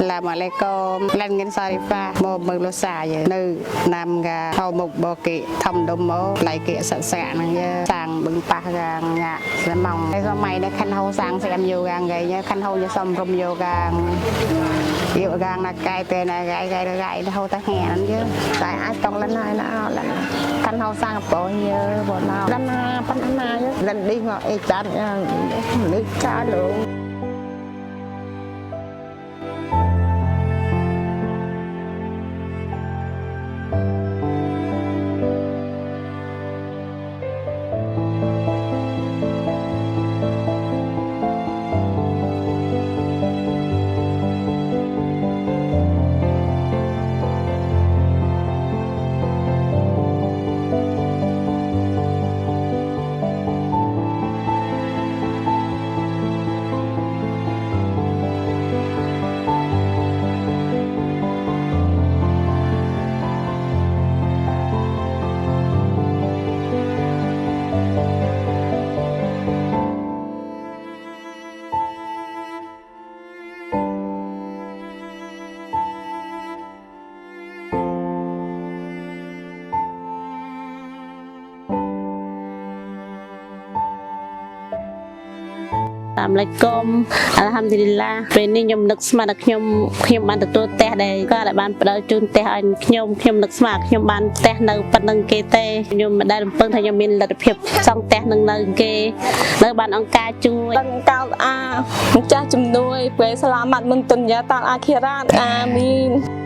làm ở lại có lên ngân sai pha một bậc lô xài nữ nam gà hầu mục bò kỵ thầm đom mố lại kỵ sẵn sàng như sang bưng pa gang nhạ sẽ mong cái do mày đã khăn hầu sang xem yoga gầy nhá khăn hầu như xong rum yoga yêu gang là cài tên này gái hầu ta hè lắm chứ tại ai trong lần này nó là khăn hầu sang bỏ như bọn nào lần pan na chứ lần đi ngọ chán nước cá luôn. តាមលេខកុំអល់ហាំឌុលីឡាពេលនេះខ្ញុំនឹកស្មានតែខ្ញុំបានទទួលផ្ទះដែរក៏ដែលបានផ្ដល់ជូនផ្ទះឲ្យខ្ញុំនឹកស្មានខ្ញុំបានផ្ទះនៅប៉ុណ្្នឹងគេទេខ្ញុំមិនដែលរំពឹងថាខ្ញុំមានលទ្ធភាពសង់ផ្ទះនឹងនៅគេនៅបានអង្គការជួយកោតអាម្ចាស់ជំនួយពេលស្លាមាត់មុនទុនយ៉ាតាអាខិរ៉ាតអាមីន